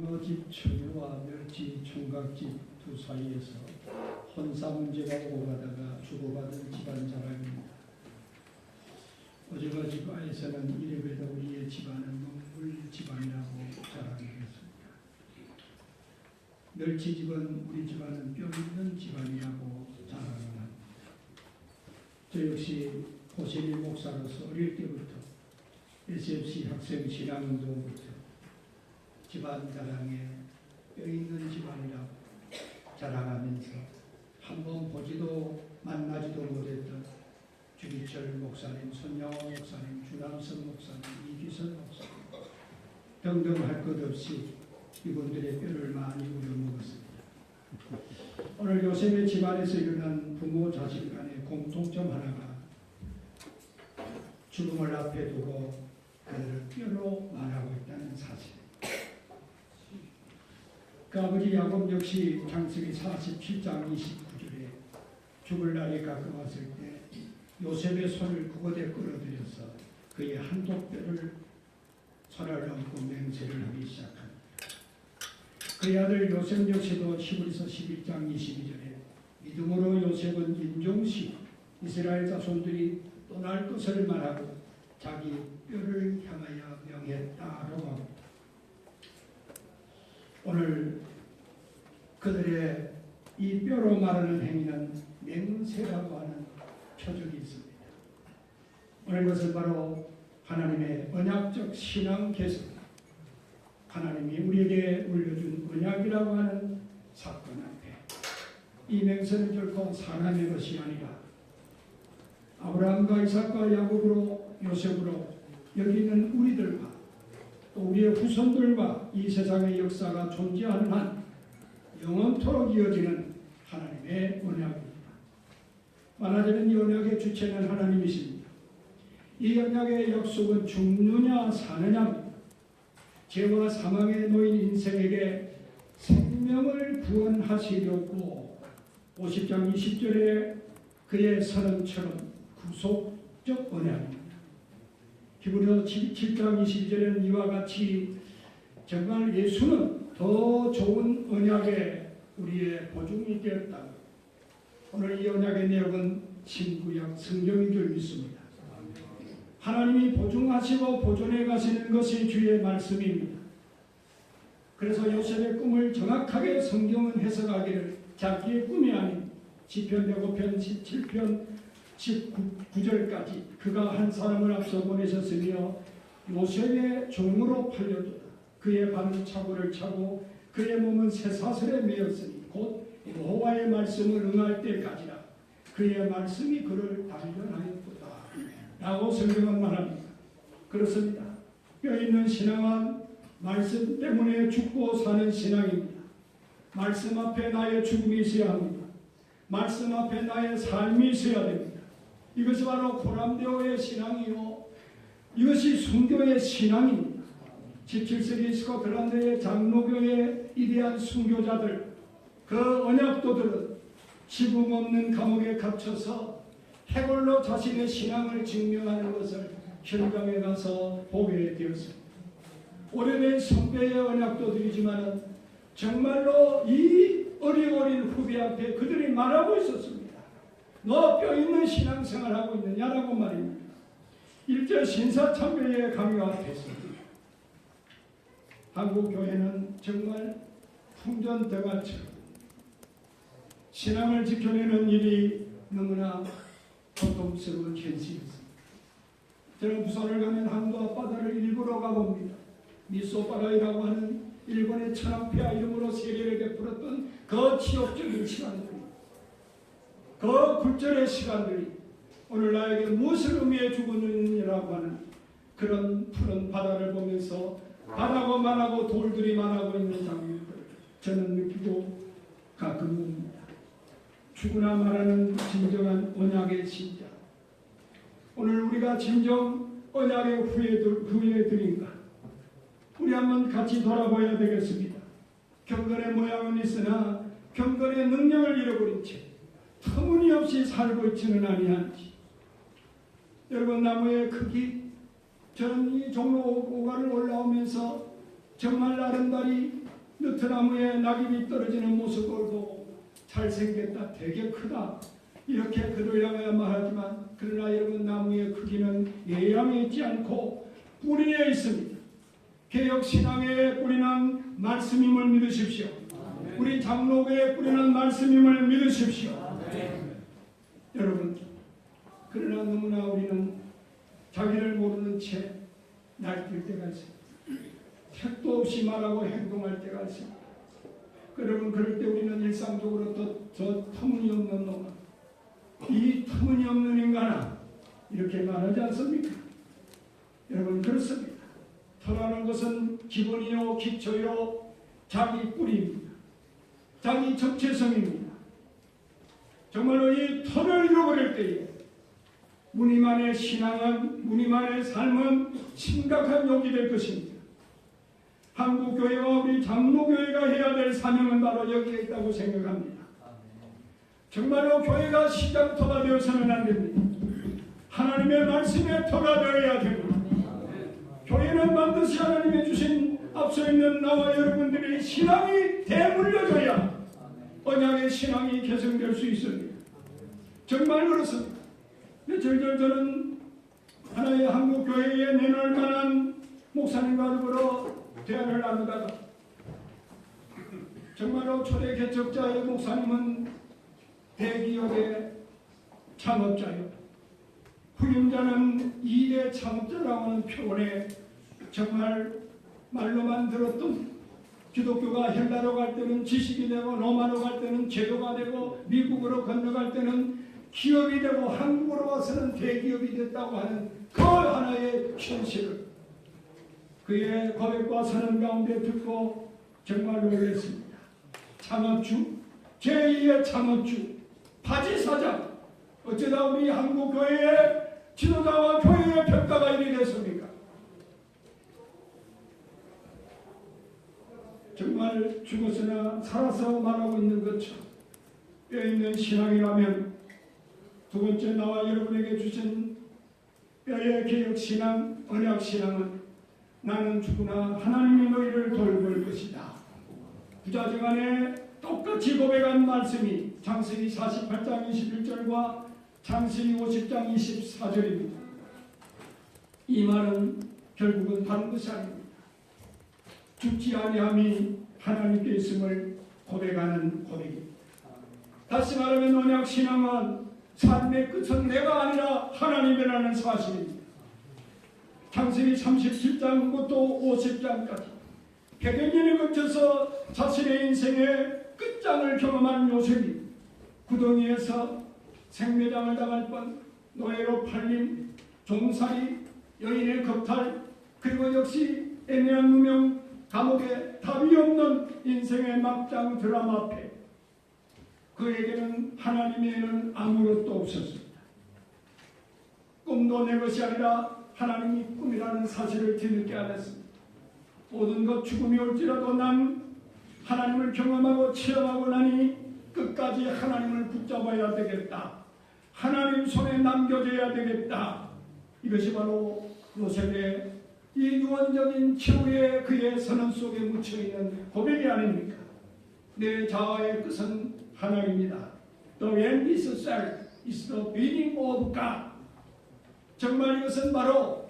집 처녀와 멸치 총각집 두 사이에서 혼사 문제가 오고 가다가 주고받은 집안 자랑입니다. 오징어 집안에서는 이래봬도 우리의 집안은 먹물 집안이라고 자랑하겠습니다. 멸치집은 우리 집안은 뼈 있는 집안이라고 자랑을 합니다. 저 역시 호세리 목사로서 어릴 때부터 SFC 학생 신앙운동부터 집안 자랑에 뼈 있는 집안이라고 자랑하면서 한번 보지도 만나지도 못했던 주기철 목사님, 손양호 목사님, 주남선 목사님, 이기선 목사님 등등 할 것 없이 이분들의 뼈를 많이 우려먹었습니다. 오늘 요셉의 집안에서 일어난 부모 자식 간의 공통점 하나가 죽음을 앞에 두고 그들을 뼈로 말하고 있다는 사실. 그 아버지 야곱 역시 창세기 47장 29절에 죽을 날이 가까웠을 때 요셉의 손을 그곳에 끌어들여서 그의 한쪽 뼈를 손을 얹고 맹세를 하기 시작합니다. 그의 아들 요셉 역시도 히브리서 11장 22절에 믿음으로 요셉은 인종시 이스라엘 자손들이 떠날 것을 말하고 자기 뼈를 향하여 명했다라고 합니다. 오늘 그들의 이 뼈로 말하는 행위는 맹세라고 하는 표적이 있습니다. 오늘 그것은 바로 하나님의 언약적 신앙 개선, 하나님이 우리에게 물려준 언약이라고 하는 사건 앞에 이 맹세는 결코 사람의 것이 아니라 아브라함과 이삭과 야곱으로 요셉으로 여기 있는 우리들과 또 우리의 후손들과 이 세상의 역사가 존재하는 한 영원토록 이어지는 하나님의 언약입니다. 말하자면 이 언약의 주체는 하나님이십니다. 이 언약의 약속은 죽느냐 사느냐입니다. 죄와 사망에 놓인 인생에게 생명을 구원하시려고 50장 20절에 그의 선언처럼 구속적 언약입니다. 히브리서 7장 22절에는 이와 같이 정말 예수는 더 좋은 언약에 우리의 보증이 되었다. 오늘 이 언약의 내용은 신구약 성경인 줄 믿습니다. 하나님이 보증하시고 보존해 가시는 것이 주의 말씀입니다. 그래서 요셉의 꿈을 정확하게 성경은 해석하기를 자기의 꿈이 아닌 시편 105편 17편 19절까지 그가 한 사람을 앞서 보내셨으며 요셉의 종으로 팔려도다. 그의 발은 차고를 차고 그의 몸은 쇠사슬에 매였으니 곧 여호와의 말씀을 응할 때까지라. 그의 말씀이 그를 단련하였도다 라고 성경은 말합니다. 그렇습니다. 뼈있는 신앙은 말씀 때문에 죽고 사는 신앙입니다. 말씀 앞에 나의 죽음이 있어야 합니다. 말씀 앞에 나의 삶이 있어야 됩니다. 이것이 바로 고람대오의 신앙이요, 이것이 순교의 신앙입니다. 17세기 스코틀랜드의 장로교의 위대한 순교자들, 그 언약도들은 지붕 없는 감옥에 갇혀서 해골로 자신의 신앙을 증명하는 것을 현장에 가서 보게 되었습니다. 오래된 선배의 언약도들이지만 정말로 이 어린 후배 앞에 그들이 말하고 있었습니다. 너 뼈 있는 신앙생활 하고 있느냐라고 말입니다. 일제 신사참배의 강요 앞에서 한국 교회는 정말 풍전대가처럼 신앙을 지켜내는 일이 너무나 고통스러운 현실이었습니다. 저는 부산을 가면 한도 앞바다를 일부러 가봅니다. 미소바라이라고 하는 일본의 천황폐하 이름으로 세계를 베풀었던 그 치욕적인 시간들이, 그 굴절의 시간들이 오늘 나에게 무엇을 의미해 주느냐라고 하는 그런 푸른 바다를 보면서 바다고 말하고 돌들이 말하고 있는 장면을 저는 느끼고 가끔 봅니다. 죽으나 말하는 진정한 언약의 신자. 오늘 우리가 진정 언약의 후예들인가? 우리 한번 같이 돌아봐야 되겠습니다. 경건의 모양은 있으나 경건의 능력을 잃어버린 채 터무니없이 살고 있지는 아니한지. 여러분, 나무의 크기, 저는 이 종로 5가를 올라오면서 정말 아름다리 느트나무에 낙엽이 떨어지는 모습을 보고 잘생겼다, 되게 크다, 이렇게 그를 향하여 말하지만, 그러나 여러분, 나무의 크기는 예양에 있지 않고 뿌리에 있습니다. 개혁신앙의 뿌리는 말씀임을 믿으십시오. 우리 장로교의 뿌리는 말씀임을 믿으십시오. 여러분, 그러나 너무나 우리는 자기를 모르는 채 날뛸 때가 있습니다. 택도 없이 말하고 행동할 때가 있습니다. 여러분, 그럴 때 우리는 일상적으로 저 터무니없는 놈아, 이 터무니없는 인간아, 이렇게 말하지 않습니까? 여러분, 그렇습니다. 터라는 것은 기본이요, 기초요, 자기 뿌리입니다. 자기 정체성입니다. 정말로 이 터를 잃어버릴 때에 무님안의 신앙은, 무님안의 삶은 심각한 욕이 될 것입니다. 한국교회와 우리 장로교회가 해야 될 사명은 바로 여기에 있다고 생각합니다. 정말로 교회가 시장터가 되어서는 안 됩니다. 하나님의 말씀의 터가 되어야 됩니다. 교회는 반드시 하나님이 주신 앞서 있는 나와 여러분들의 신앙이 대물려져야 언약의 신앙이 개성될 수 있습니다. 정말 그렇습니다. 며칠 전 저는 하나의 한국교회에 내놓을 만한 목사님과 더불어 대화를 나누다가, 정말로 초대 개척자의 목사님은 대기업의 창업자요, 후임자는 2대 창업자라고 하는 표현에 정말 말로만 들었던, 기독교가 헬라로 갈 때는 지식이 되고, 로마로 갈 때는 제도가 되고, 미국으로 건너갈 때는 기업이 되고, 한국으로 와서는 대기업이 됐다고 하는 그 하나의 현실을 그의 고백과 선언 가운데 듣고 정말 놀랐습니다. 창업주, 제2의 창업주, 바지사장, 어쩌다 우리 한국교회의 지도자와 교회의 평가가 이리 됐습니까? 정말 죽었으나 살아서 말하고 있는 것처럼 뼈있는 신앙이라면, 두 번째 나와 여러분에게 주신 뼈의 개혁신앙, 언약신앙은 나는 죽으나 하나님이 너희를 돌볼 것이다. 부자지간에 똑같이 고백한 말씀이 창세기 48장 21절과 창세기 50장 24절입니다. 이 말은 결국은 다른 것이 아닙니다. 죽지 아니함이 하나님께 있음을 고백하는 고백입니다. 다시 말하면 언약신앙은 삶의 끝은 내가 아니라 하나님이라는 사실입니다. 창세기 37장부터 50장까지 100여 년에 걸쳐서 자신의 인생의 끝장을 경험한 요셉이 구덩이에서 생매장을 당할 뻔, 노예로 팔림, 종살이, 여인의 겁탈, 그리고 역시 애매한 무명 감옥에 답이 없는 인생의 막장 드라마 앞에 그에게는 하나님 외에는 아무것도 없었습니다. 꿈도 내 것이 아니라 하나님이 꿈이라는 사실을 뒤늦게 알았습니다. 모든 것 죽음이 올지라도 난 하나님을 경험하고 체험하고 나니 끝까지 하나님을 붙잡아야 되겠다. 하나님 손에 남겨져야 되겠다. 이것이 바로 요셉의 이 유언적인 최후의 그의 선언 속에 묻혀있는 고백이 아닙니까? 내 자아의 끝은 하나님이다. The end is self, is the beginning of God. 정말 이것은 바로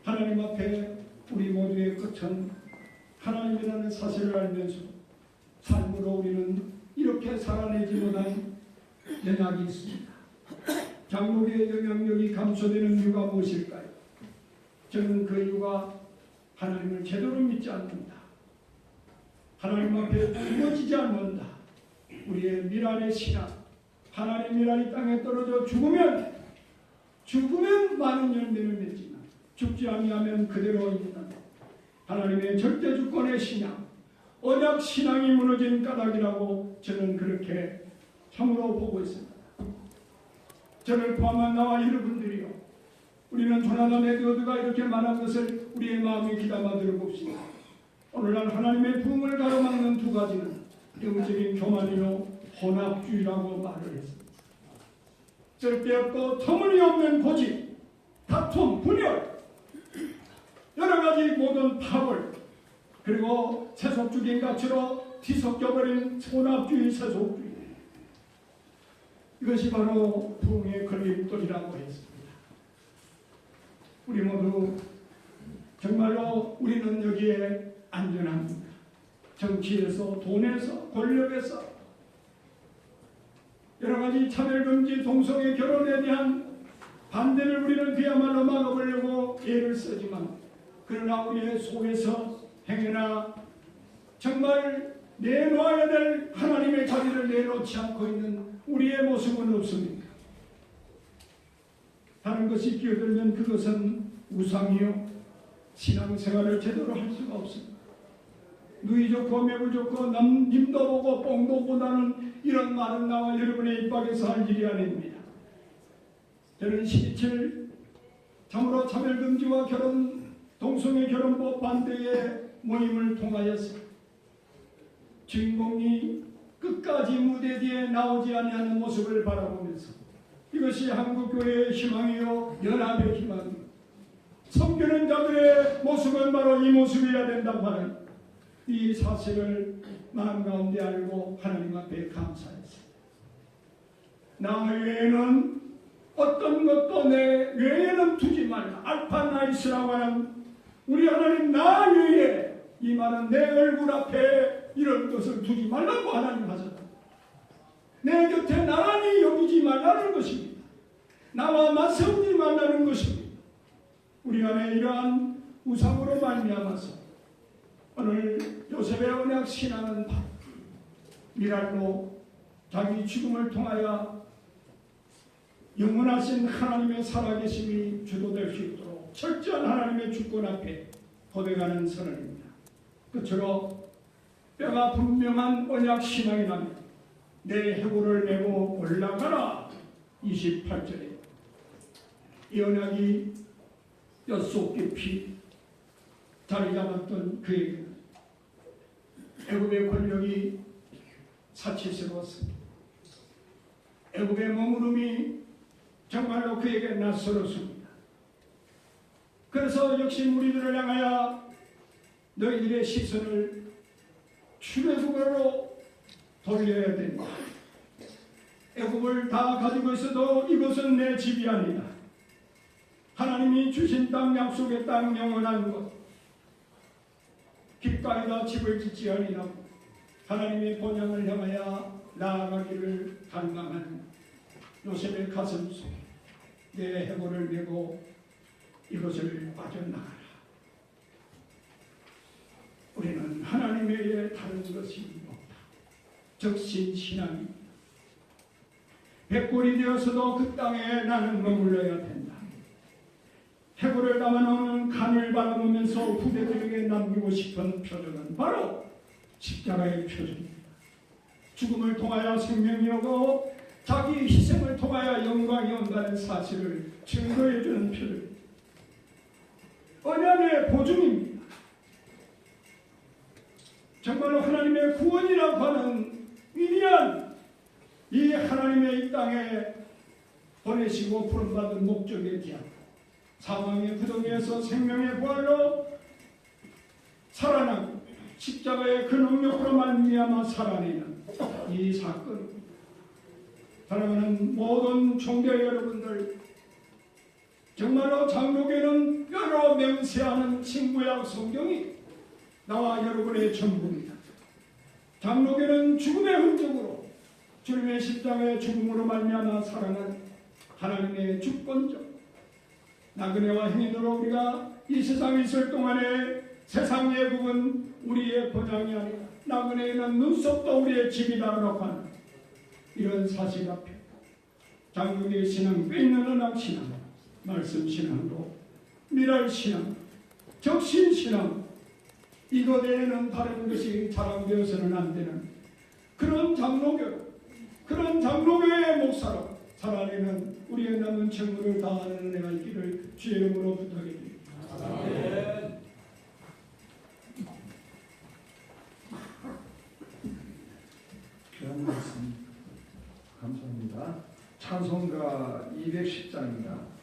하나님 앞에 우리 모두의 끝은 하나님이라는 사실을 알면서 삶으로 우리는 이렇게 살아내지 못한 연약이 있습니다. 장로교의 영향력이 감소되는 이유가 무엇일까요? 저는 그 이유가 하나님을 제대로 믿지 않는다. 하나님 앞에 굽어지지 않는다. 우리의 미랄의 신앙, 하나님 미랄이 땅에 떨어져 죽으면 많은 열매를 맺지만 죽지 아니하면 그대로 있는 하나님의 절대 주권의 신앙, 언약 신앙이 무너진 까닭이라고 저는 그렇게 참으로 보고 있습니다. 저를 포함한 나와 여러분들이요, 우리는 조나단 에드워드가 이렇게 말한 것을 우리의 마음에 귀담아 들어봅시다. 오늘날 하나님의 부흥을 가로막는 두 가지는 영적인 교만이요 혼합주의라고 말을 했습니다. 쓸데없고 터무니없는 고집, 다툼, 분열, 여러 가지 모든 파벌, 그리고 세속주의인 가치로 뒤섞여버린 혼합주의 세속주의, 이것이 바로 부흥의 걸림돌이라고 했습니다. 우리 모두 정말로 우리는 여기에 안전합니다. 정치에서, 돈에서, 권력에서 여러 가지 차별금지, 동성애 결혼에 대한 반대를 우리는 그야말로 막아보려고 애를 쓰지만, 그러나 우리의 속에서 행여나 정말 내놓아야 될 하나님의 자리를 내놓지 않고 있는 우리의 모습은 없습니까? 다른 것이 끼어들면 그것은 우상이요, 신앙생활을 제대로 할 수가 없습니다. 누이 좋고 매불 좋고 님도 보고 뽕도 보다는 이런 말은 나와 여러분의 입 밖에서 할 일이 아닙니다. 저는 12.7 참으로 차별금지와 동성애 결혼법 반대의 모임을 통하여서 주인공이 끝까지 무대 뒤에 나오지 아니하는 모습을 바라보면서 이것이 한국교회의 희망이요, 연합의 희망이요, 섬기는 자들의 모습은 바로 이 모습이어야 된다고 하는 이 사실을 마음 가운데 알고 하나님 앞에 감사했습니다. 나 외에는 어떤 것도 내 외에는 두지 말라. 알파 나이스라고 하는 우리 하나님 나 외에, 이 말은 내 얼굴 앞에 이런 것을 두지 말라고 하나님 하셨다. 내 곁에 나란히 여기지 말라는 것입니다. 나와 맞서지 말라는 것입니다. 우리 안에 이러한 우상으로 말미암아서 오늘 요셉의 언약 신앙은 미랄로 자기 죽음을 통하여 영원하신 하나님의 살아계심이 주도될 수 있도록 철저한 하나님의 주권 앞에 고백하는 선언입니다. 끝으로 뼈가 분명한 언약 신앙이라면 내 해골을 메고 올라가라. 28절에 이 언약이 뼛속 깊이 자리 잡았던 그에게는 애굽의 권력이 사치스러웠습니다. 애굽의 머무름이 정말로 그에게 낯설었습니다. 그래서 역시 무리들을 향하여 너희들의 시선을 출애굽으로 돌려야 된다. 애굽을 다 가지고 있어도 이것은 내 집이 아니다. 하나님이 주신 땅, 약속의 땅, 영원한 것, 길가에다 집을 짓지 아니하고 하나님의 본향을 향하여 나아가기를 갈망하는 요셉의 가슴 속에 내 해골을 메고 이것을 빠져나가라. 우리는 하나님 외에 다른 것이 없다. 적신신앙입니다. 백골이 되어서도 그 땅에 나는 머물러야 된다. 해골을 담아놓는 간을 바라보면서 후대들에게 남기고 싶은 표정은 바로 십자가의 표정입니다. 죽음을 통하여 생명이 오고 자기 희생을 통하여 영광이 온다는 사실을 증거해주는 표정입니다. 언약의 보증입니다. 정말로 하나님의 구원이라고 하는 위대한 이 하나님의 이 땅에 보내시고 부름받은 목적에 대한 사망의 구덩이에서 생명의 부활로 살아나고 십자가의 그 능력으로 말미암아 살아내는 이 사건, 사랑하는 모든 총대 여러분들, 정말로 장로교는 여러 맹세하는 신구약 성경이 나와 여러분의 전부입니다. 장로교는 죽음의 흔적으로 주님의 십자가의 죽음으로 말미암아 살아난 하나님의 주권적 나그네와 행인으로 우리가 이 세상에 있을 동안에 세상 예국은 우리의 보장이 아니라 나그네에는 눈썹도 우리의 집이다라고 하는 이런 사실 앞에 장로교의 신앙, 뼈있는 언약 신앙, 말씀 신앙으로 미랄 신앙, 적신 신앙, 이것 외에는 다른 것이 자랑되어서는 안 되는 그런 장로교, 그런 장로교의 목사로 살아내는 우리의 남은 책무를 다하는 은혜가 있기를 주의 이름으로 부탁드립니다. 아멘. 귀한 말씀 감사합니다. 찬송가 210장입니다.